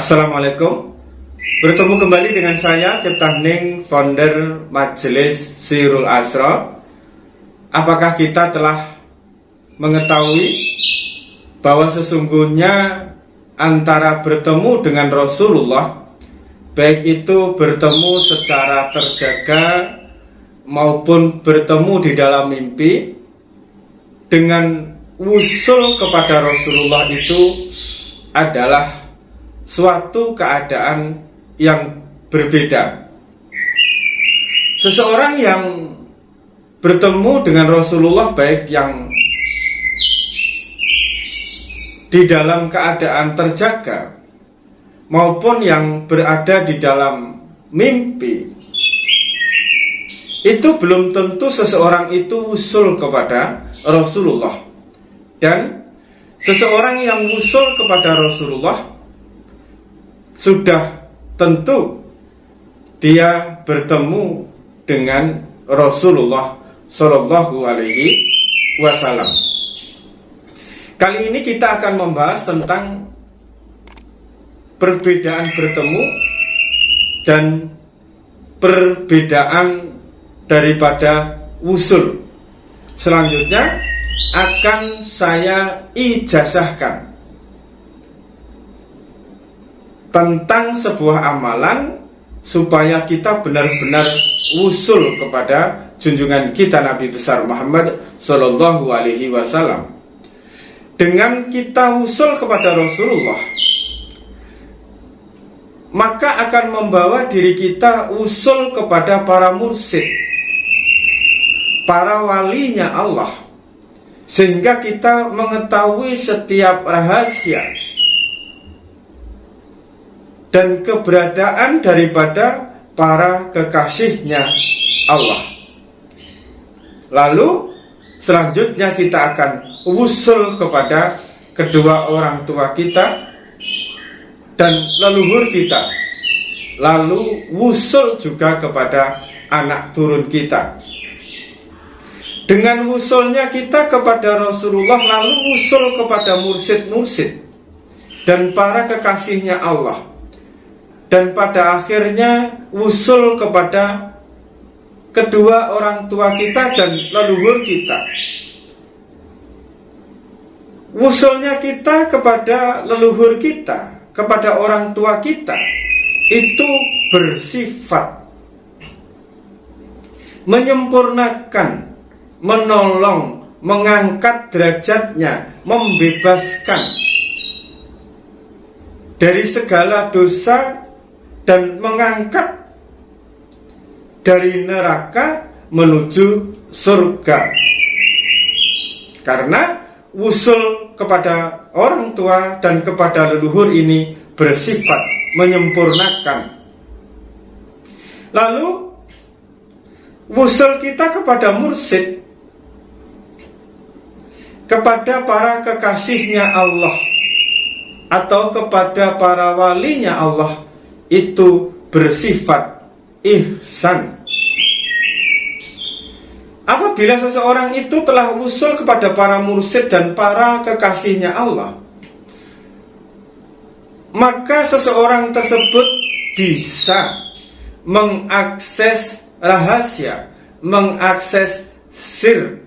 Assalamualaikum. Bertemu kembali dengan saya Cipta Hening, founder Majelis Sirul Asrar. Apakah kita telah mengetahui bahwa sesungguhnya antara bertemu dengan Rasulullah, baik itu bertemu secara terjaga maupun bertemu di dalam mimpi, dengan usul kepada Rasulullah itu adalah suatu keadaan yang berbeda. Seseorang yang bertemu dengan Rasulullah, baik yang di dalam keadaan terjaga maupun yang berada di dalam mimpi, itu belum tentu seseorang itu usul kepada Rasulullah. Dan seseorang yang usul kepada Rasulullah sudah tentu dia bertemu dengan Rasulullah Shallallahu Alaihi Wasallam. Kali ini kita akan membahas tentang perbedaan bertemu dan perbedaan daripada usul. Selanjutnya akan saya ijazahkan tentang sebuah amalan supaya kita benar-benar usul kepada junjungan kita Nabi besar Muhammad Sallallahu Alaihi Wasallam. Dengan kita usul kepada Rasulullah, maka akan membawa diri kita usul kepada para mursyid, para walinya Allah, sehingga kita mengetahui setiap rahasia dan keberadaan daripada para kekasihnya Allah. Lalu selanjutnya kita akan usul kepada kedua orang tua kita dan leluhur kita. Lalu usul juga kepada anak turun kita. Dengan usulnya kita kepada Rasulullah, lalu usul kepada mursyid-mursyid dan para kekasihnya Allah. Dan pada akhirnya usul kepada kedua orang tua kita dan leluhur kita. Usulnya kita kepada leluhur kita, kepada orang tua kita, itu bersifat menyempurnakan, menolong, mengangkat derajatnya, membebaskan dari segala dosa dan mengangkat dari neraka menuju surga. Karena usul kepada orang tua dan kepada leluhur ini bersifat menyempurnakan. Lalu usul kita kepada mursyid, kepada para kekasihnya Allah, atau kepada para walinya Allah, itu bersifat ihsan. Apabila seseorang itu telah usul kepada para mursyid dan para kekasihnya Allah, maka seseorang tersebut bisa mengakses rahasia, mengakses sir,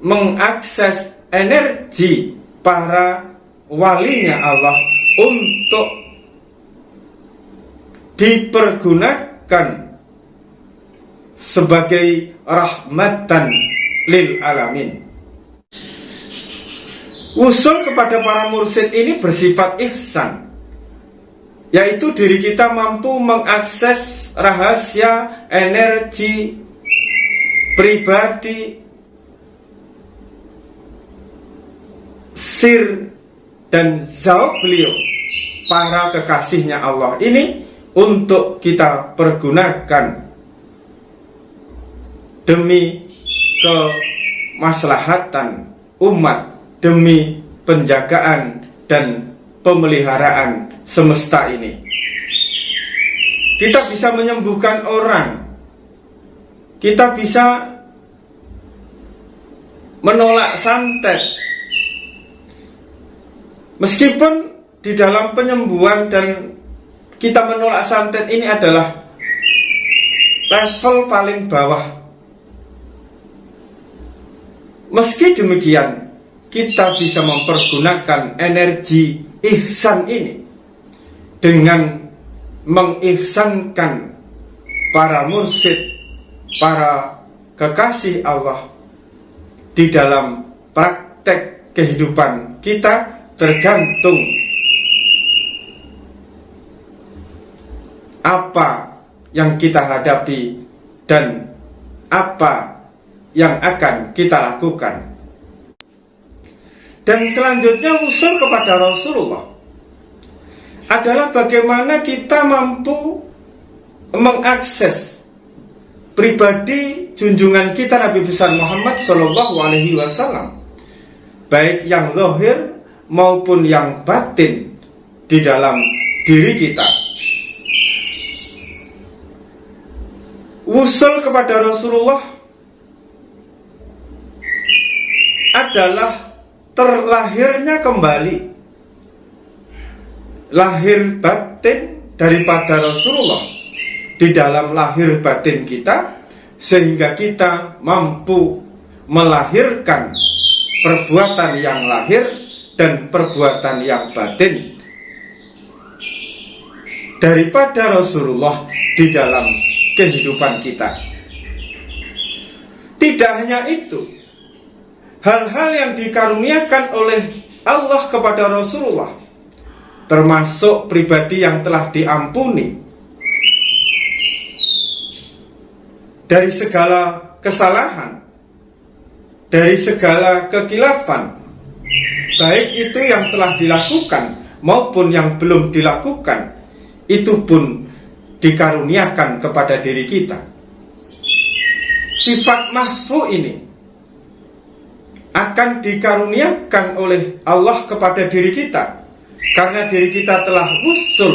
mengakses energi para walinya Allah untuk dipergunakan sebagai rahmatan lil alamin. Usul kepada para mursyid ini bersifat ihsan, yaitu diri kita mampu mengakses rahasia, energi pribadi, sir dan zauq beliau, para kekasihnya Allah ini, untuk kita pergunakan demi kemaslahatan umat, demi penjagaan dan pemeliharaan semesta ini. Kita bisa menyembuhkan orang, kita bisa menolak santet, meskipun di dalam penyembuhan dan kita menolak santet ini adalah level paling bawah. Meski demikian, kita bisa mempergunakan energi ihsan ini dengan mengihsankan para mursyid, para kekasih Allah di dalam praktek kehidupan kita, tergantung apa yang kita hadapi dan apa yang akan kita lakukan. Dan selanjutnya usul kepada Rasulullah adalah bagaimana kita mampu mengakses pribadi junjungan kita Nabi besar Muhammad SAW, baik yang zahir maupun yang batin di dalam diri kita. Usul kepada Rasulullah adalah terlahirnya kembali lahir batin daripada Rasulullah di dalam lahir batin kita, sehingga kita mampu melahirkan perbuatan yang lahir dan perbuatan yang batin daripada Rasulullah di dalam kehidupan kita. Tidak hanya itu, hal-hal yang dikaruniakan oleh Allah kepada Rasulullah, termasuk pribadi yang telah diampuni dari segala kesalahan, dari segala kekilafan, baik itu yang telah dilakukan maupun yang belum dilakukan, itu pun dikaruniakan kepada diri kita. Sifat mahfu ini akan dikaruniakan oleh Allah kepada diri kita karena diri kita telah usul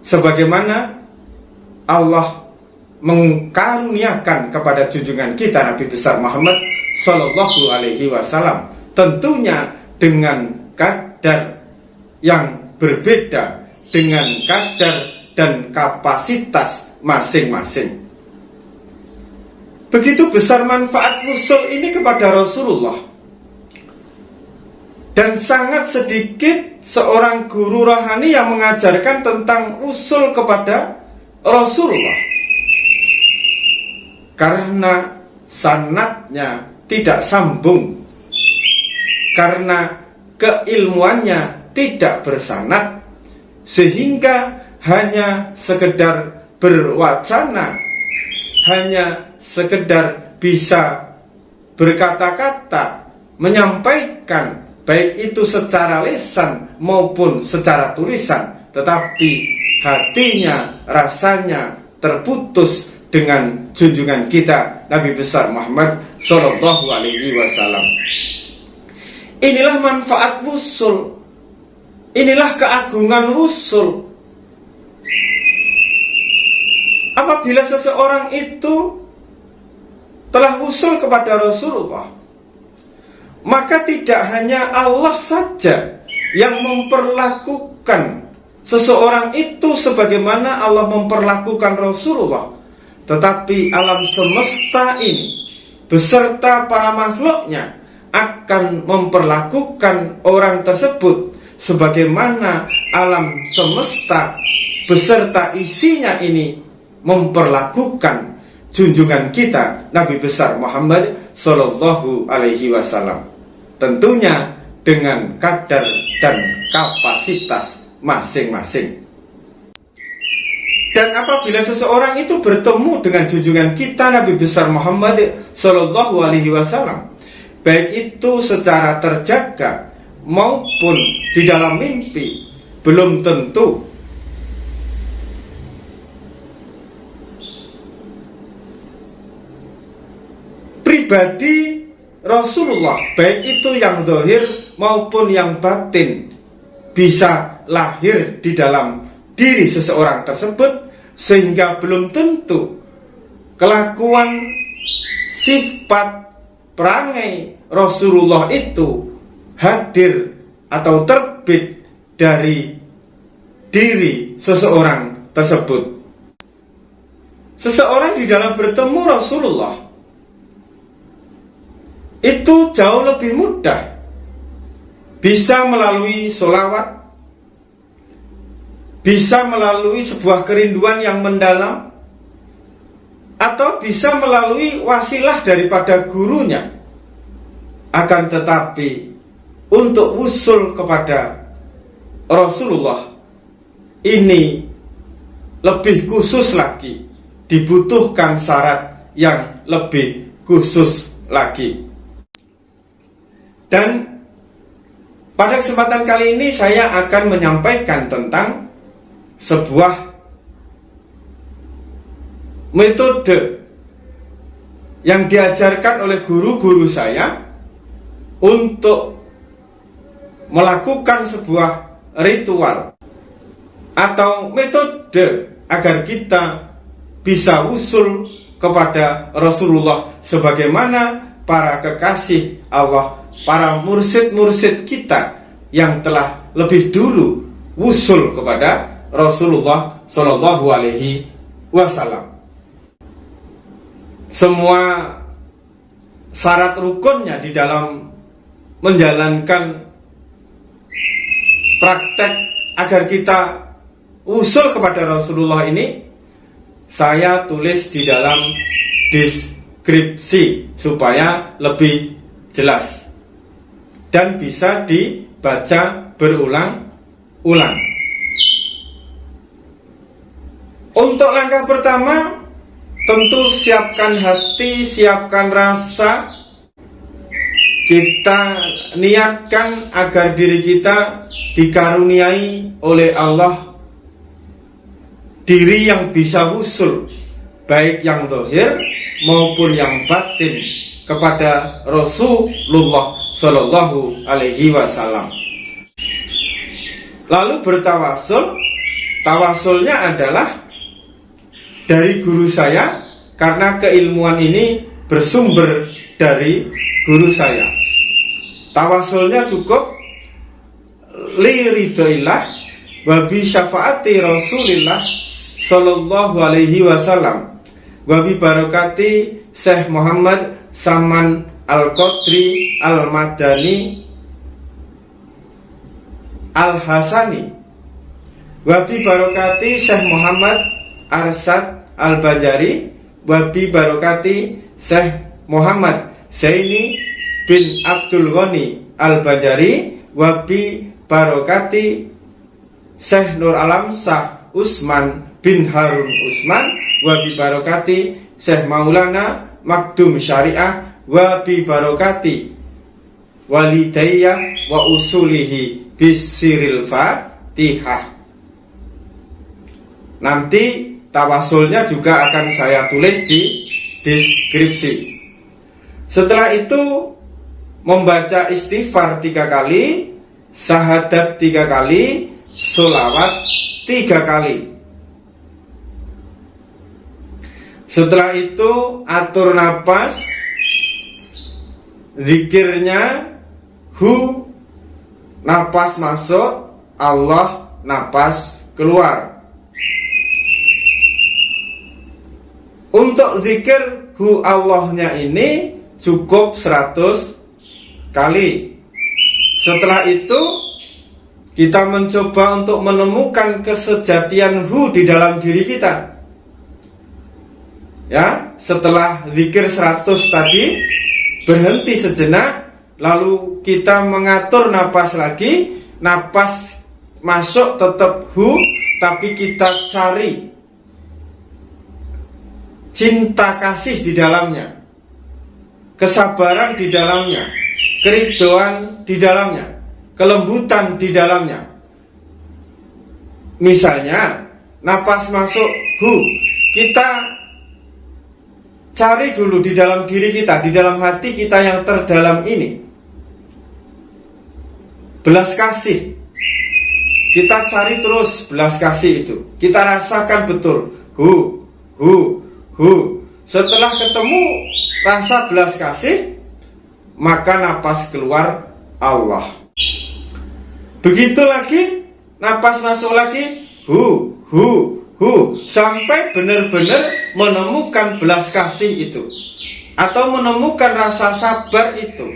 sebagaimana Allah mengkaruniakan kepada junjungan kita Nabi besar Muhammad SAW, tentunya dengan kadar yang berbeda, dengan kadar dan kapasitas masing-masing. Begitu besar manfaat usul ini kepada Rasulullah, dan sangat sedikit seorang guru rohani yang mengajarkan tentang usul kepada Rasulullah, karena sanadnya tidak sambung, karena keilmuannya tidak bersanad, sehingga hanya sekedar berwacana, hanya sekedar bisa berkata-kata, menyampaikan, baik itu secara lisan maupun secara tulisan, tetapi hatinya, rasanya terputus dengan junjungan kita Nabi besar Muhammad SAW. Inilah manfaat wusul, inilah keagungan wusul. Apabila seseorang itu telah wusul kepada Rasulullah, maka tidak hanya Allah saja yang memperlakukan seseorang itu sebagaimana Allah memperlakukan Rasulullah, tetapi alam semesta ini beserta para makhluknya akan memperlakukan orang tersebut sebagaimana alam semesta beserta isinya ini memperlakukan junjungan kita Nabi besar Muhammad SAW, tentunya dengan kadar dan kapasitas masing-masing. Dan apabila seseorang itu bertemu dengan junjungan kita Nabi besar Muhammad SAW, baik itu secara terjaga maupun di dalam mimpi, belum tentu pribadi Rasulullah, baik itu yang zahir maupun yang batin, bisa lahir di dalam diri seseorang tersebut, sehingga belum tentu kelakuan, sifat, perangai Rasulullah itu hadir atau terbit dari diri seseorang tersebut. Seseorang di dalam bertemu Rasulullah itu jauh lebih mudah, bisa melalui sholawat, bisa melalui sebuah kerinduan yang mendalam, atau bisa melalui wasilah daripada gurunya. Akan tetapi untuk usul kepada Rasulullah ini lebih khusus lagi, dibutuhkan syarat yang lebih khusus lagi. Dan pada kesempatan kali ini saya akan menyampaikan tentang sebuah metode yang diajarkan oleh guru-guru saya untuk melakukan sebuah ritual atau metode agar kita bisa usul kepada Rasulullah sebagaimana para kekasih Allah, para mursyid-mursyid kita yang telah lebih dulu usul kepada Rasulullah Shallallahu Alaihi Wasallam. Semua syarat rukunnya di dalam menjalankan praktek agar kita usul kepada Rasulullah ini saya tulis di dalam deskripsi supaya lebih jelas dan bisa dibaca berulang-ulang. Untuk langkah pertama, tentu siapkan hati, siapkan rasa. Kita niatkan agar diri kita dikaruniai oleh Allah diri yang bisa usul, baik yang zahir maupun yang batin, kepada Rasulullah Shallallahu Alaihi Wasallam. Lalu bertawasul. Tawasulnya adalah dari guru saya, karena keilmuan ini bersumber dari guru saya. Tawasulnya cukup li ridhoillah wa bi syafaati Rasulillah Sallallahu Alaihi Wasallam wa bi barakati Syekh Muhammad Saman Al-Qadri Al-Madani Al-Hasani wa bi barakati Syekh Muhammad Arsad Al-Banjari wa bi barakati Syekh Muhammad Zaini bin Abdul Ghani Al-Banjari wa bi barakati Syekh Nur Alam Shah Usman bin Harun Usman wa bi barakati Syekh Maulana Makdum Syariah wa bi barakati walidayya wa usulihi bisiril Fatihah. Nanti tawasulnya juga akan saya tulis di deskripsi. Setelah itu membaca istighfar 3 kali, syahadat 3 kali, sholawat 3 kali. Setelah itu atur napas, zikirnya hu, napas masuk, Allah, napas keluar. Untuk zikir hu Allahnya ini cukup 100 kali. Setelah itu kita mencoba untuk menemukan kesejatian hu di dalam diri kita. Ya, setelah zikir 100 tadi berhenti sejenak, lalu kita mengatur napas lagi. Napas masuk tetap hu, tapi kita cari cinta kasih di dalamnya, kesabaran di dalamnya, keridhaan di dalamnya, kelembutan di dalamnya. Misalnya napas masuk hu, kita cari dulu di dalam diri kita, di dalam hati kita yang terdalam ini, belas kasih. Kita cari terus belas kasih itu, kita rasakan betul hu, hu, hu. Setelah ketemu rasa belas kasih, maka napas keluar Allah. Begitu lagi napas masuk lagi, hu, sampai benar-benar menemukan belas kasih itu, atau menemukan rasa sabar itu,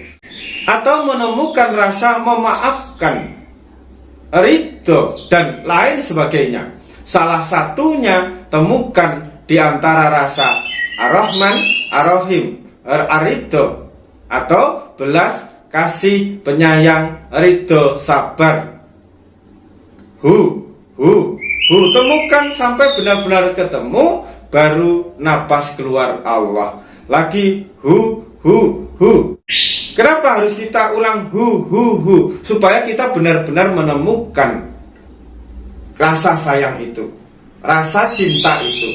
atau menemukan rasa memaafkan, ridho, dan lain sebagainya. Salah satunya temukan di antara rasa Ar-Rahman, Ar-Rahim, Ar-Ridho, atau belas kasih, penyayang, ridho, sabar. Temukan sampai benar-benar ketemu, baru napas keluar Allah. Lagi hu. Kenapa harus kita ulang hu? Supaya kita benar-benar menemukan rasa sayang itu, rasa cinta itu,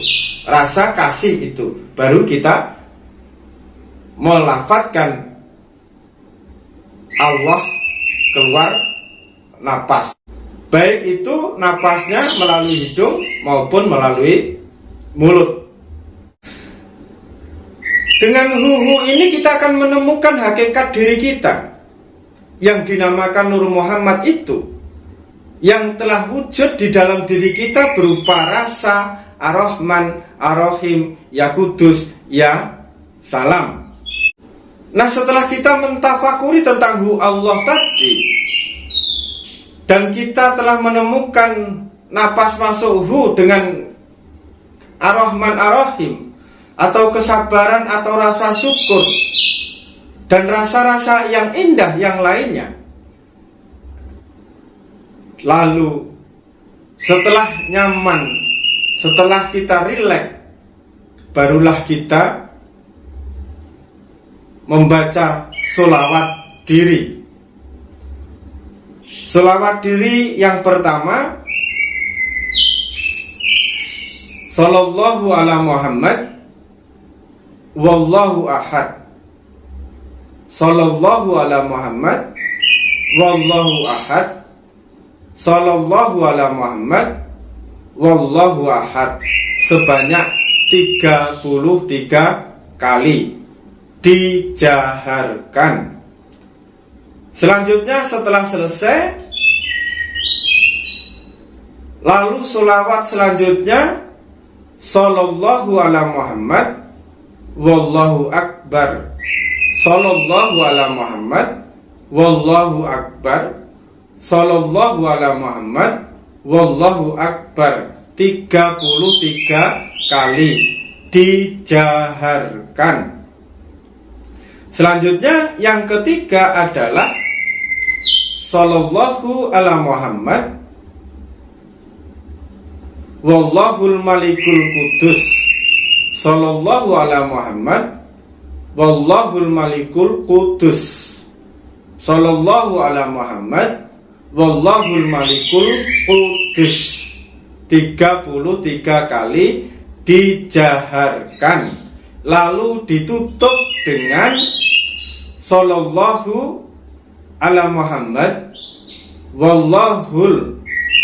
rasa kasih itu. Baru kita melafadzkan Allah keluar napas. Baik itu napasnya melalui hidung maupun melalui mulut. Dengan hu ini kita akan menemukan hakikat diri kita yang dinamakan Nur Muhammad itu, yang telah wujud di dalam diri kita berupa rasa Ar-Rahman, Ar-Rahim, Ya Kudus, Ya Salam. Nah, setelah kita mentafakuri tentang hu Allah tadi, dan kita telah menemukan napas masuk hu dengan Ar-Rahman, Ar-Rahim, atau kesabaran atau rasa syukur, dan rasa-rasa yang indah yang lainnya. Lalu setelah nyaman, setelah kita rileks, barulah kita membaca sholawat diri. Sholawat diri yang pertama, Sallallahu ala Muhammad, Wallahu ahad. Sallallahu ala Muhammad, Wallahu ahad. Sallallahu ala Muhammad, Wallahu ahad. Sebanyak 33 kali dijaharkan. Selanjutnya setelah selesai, lalu sholawat selanjutnya, Sallallahu ala Muhammad, Wallahu akbar. Sallallahu ala Muhammad, Wallahu akbar. Sallallahu ala Muhammad, Wallahu akbar. 33 kali dijaharkan. Selanjutnya yang ketiga adalah Sallallahu ala Muhammad, Wallahul Malikul Kudus. Sallallahu ala Muhammad, Wallahul Malikul Kudus. Sallallahu ala Muhammad, Wallahul Malikul Kudus. 33 kali dijaharkan. Lalu ditutup dengan Sallallahu ala Muhammad, Wallahul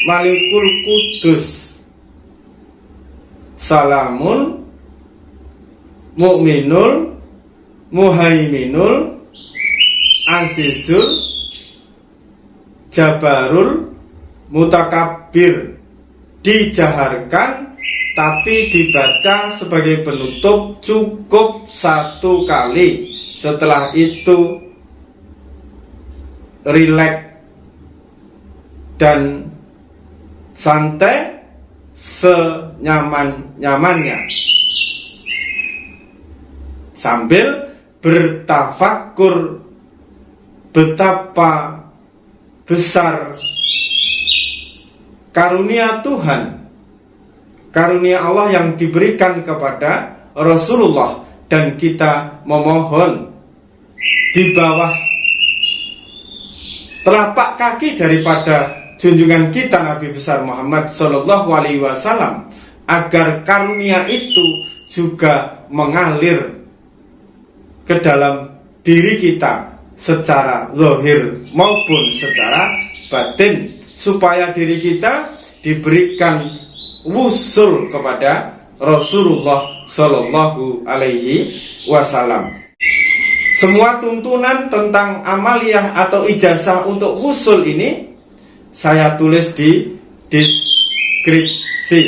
Malikul Kudus. Salamun Mu'minul Muhaiminul Azizul Jabarul Mutakabbir. Dijaharkan, tapi dibaca sebagai penutup cukup 1 kali. Setelah itu rileks dan santai senyaman-nyamannya, sambil bertafakur betapa besar karunia Tuhan, karunia Allah yang diberikan kepada Rasulullah, dan kita memohon di bawah telapak kaki daripada junjungan kita Nabi besar Muhammad Sallallahu Alaihi Wasallam, agar karunia itu juga mengalir ke dalam diri kita secara zahir maupun secara batin, supaya diri kita diberikan wusul kepada Rasulullah Sallallahu Alaihi Wasallam. Semua tuntunan tentang amaliyah atau ijazah untuk wusul ini saya tulis di deskripsi.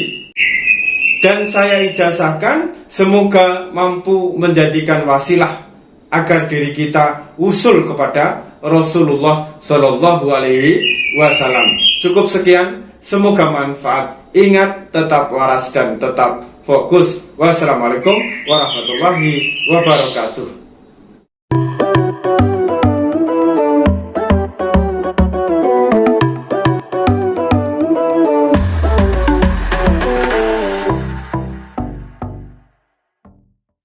Dan saya ijazahkan, semoga mampu menjadikan wasilah agar diri kita usul kepada Rasulullah Shallallahu Alaihi Wasallam. Cukup sekian, semoga manfaat. Ingat, tetap waras dan tetap fokus. Wassalamualaikum warahmatullahi wabarakatuh.